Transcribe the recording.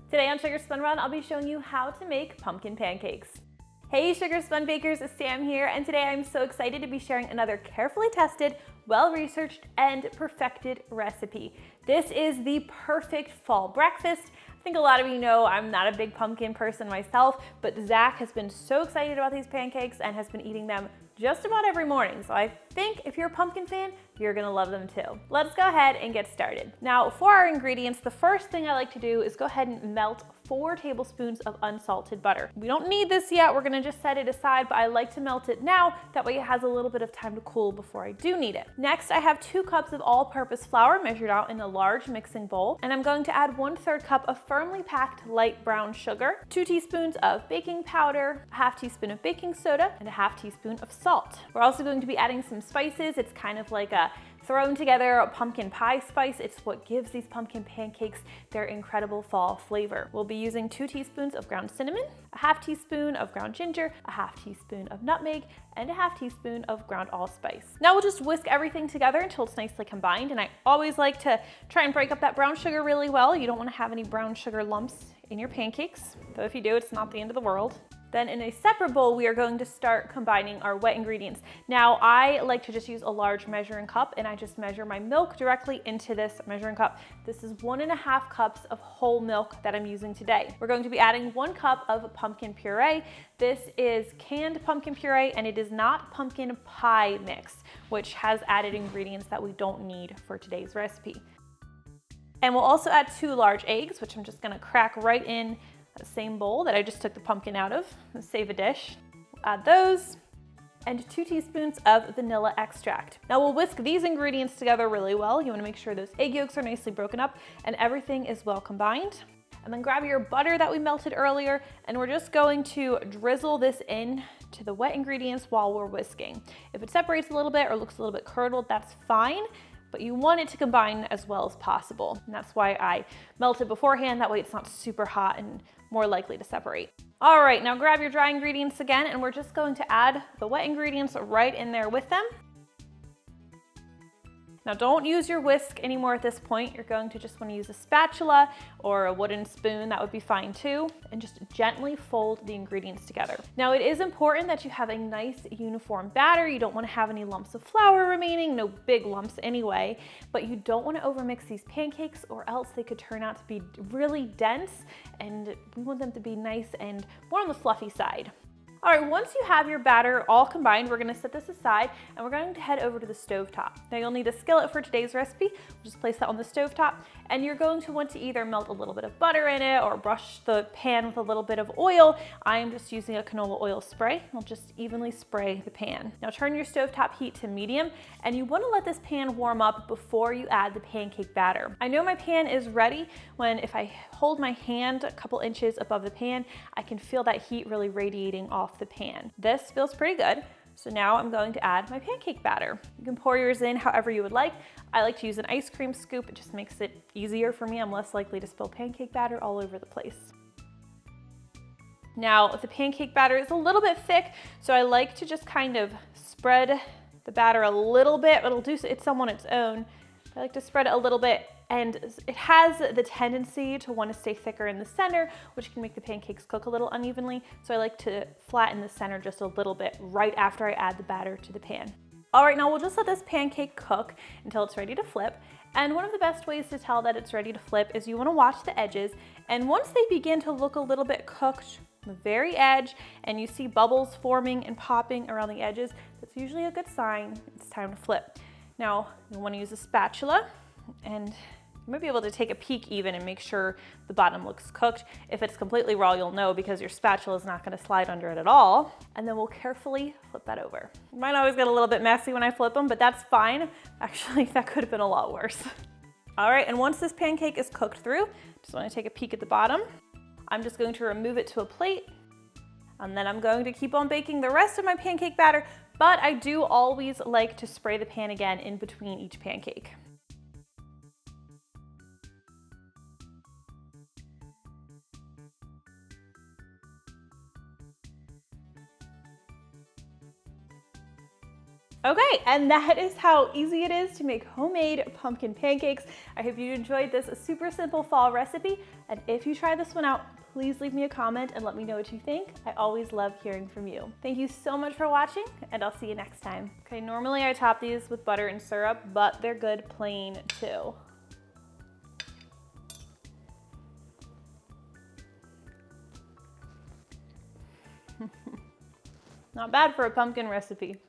Today on Sugar Spun Run, I'll be showing you how to make pumpkin pancakes. Hey Sugar Spun Bakers, Sam here, and today I'm so excited to be sharing another carefully tested, well-researched, and perfected recipe. This is the perfect fall breakfast. I think a lot of you know I'm not a big pumpkin person myself, but Zach has been so excited about these pancakes and has been eating them just about every morning. So I think if you're a pumpkin fan, you're gonna love them too. Let's go ahead and get started. Now for our ingredients, the first thing I like to do is go ahead and melt 4 tablespoons of unsalted butter. We don't need this yet, we're gonna just set it aside, but I like to melt it now, that way it has a little bit of time to cool before I do need it. Next, I have 2 cups of all-purpose flour measured out in a large mixing bowl, and I'm going to add 1/3 cup of firmly packed light brown sugar, 2 teaspoons of baking powder, a 1/2 teaspoon of baking soda, and a 1/2 teaspoon of salt. We're also going to be adding some spices. It's kind of like a thrown together a pumpkin pie spice. It's what gives these pumpkin pancakes their incredible fall flavor. We'll be using 2 teaspoons of ground cinnamon, a 1/2 teaspoon of ground ginger, a 1/2 teaspoon of nutmeg, and a 1/2 teaspoon of ground allspice. Now we'll just whisk everything together until it's nicely combined, and I always like to try and break up that brown sugar really well. You don't want to have any brown sugar lumps in your pancakes, though if you do, it's not the end of the world. Then in a separate bowl, we are going to start combining our wet ingredients. Now, I like to just use a large measuring cup, and I just measure my milk directly into this measuring cup. This is 1.5 cups of whole milk that I'm using today. We're going to be adding 1 cup of pumpkin puree. This is canned pumpkin puree, and it is not pumpkin pie mix, which has added ingredients that we don't need for today's recipe. And we'll also add 2 large eggs, which I'm just gonna crack right in the same bowl that I just took the pumpkin out of. Save a dish. We'll add those, and 2 teaspoons of vanilla extract. Now we'll whisk these ingredients together really well. You wanna make sure those egg yolks are nicely broken up and everything is well combined. And then grab your butter that we melted earlier, and we're just going to drizzle this in to the wet ingredients while we're whisking. If it separates a little bit or looks a little bit curdled, that's fine, but you want it to combine as well as possible. And that's why I melt it beforehand, that way it's not super hot and more likely to separate. All right, now grab your dry ingredients again, and we're just going to add the wet ingredients right in there with them. Now don't use your whisk anymore at this point. You're going to just want to use a spatula or a wooden spoon, that would be fine too, and just gently fold the ingredients together. Now it is important that you have a nice uniform batter. You don't want to have any lumps of flour remaining, no big lumps anyway, but you don't want to overmix these pancakes or else they could turn out to be really dense, and we want them to be nice and more on the fluffy side. All right, once you have your batter all combined, we're gonna set this aside and we're going to head over to the stovetop. Now you'll need a skillet for today's recipe. We'll just place that on the stovetop, and you're going to want to either melt a little bit of butter in it or brush the pan with a little bit of oil. I am just using a canola oil spray. I'll just evenly spray the pan. Now turn your stovetop heat to medium, and you wanna let this pan warm up before you add the pancake batter. I know my pan is ready when if I hold my hand a couple inches above the pan, I can feel that heat really radiating off the pan. This feels pretty good. So now I'm going to add my pancake batter. You can pour yours in however you would like. I like to use an ice cream scoop. It just makes it easier for me. I'm less likely to spill pancake batter all over the place. Now the pancake batter is a little bit thick, so I like to just kind of spread the batter a little bit. It'll do it some on its own. I like to spread it a little bit, and it has the tendency to want to stay thicker in the center, which can make the pancakes cook a little unevenly. So I like to flatten the center just a little bit right after I add the batter to the pan. All right, now we'll just let this pancake cook until it's ready to flip. And one of the best ways to tell that it's ready to flip is you want to watch the edges. And once they begin to look a little bit cooked on the very edge, and you see bubbles forming and popping around the edges, that's usually a good sign it's time to flip. Now, you want to use a spatula, and you might be able to take a peek even and make sure the bottom looks cooked. If it's completely raw, you'll know because your spatula is not going to slide under it at all. And then we'll carefully flip that over. It might always get a little bit messy when I flip them, but that's fine. Actually, that could have been a lot worse. All right, and once this pancake is cooked through, just want to take a peek at the bottom. I'm just going to remove it to a plate, and then I'm going to keep on baking the rest of my pancake batter, but I do always like to spray the pan again in between each pancake. Okay, and that is how easy it is to make homemade pumpkin pancakes. I hope you enjoyed this super simple fall recipe, and if you try this one out, please leave me a comment and let me know what you think. I always love hearing from you. Thank you so much for watching, and I'll see you next time. Okay, normally I top these with butter and syrup, but they're good plain too. Not bad for a pumpkin recipe.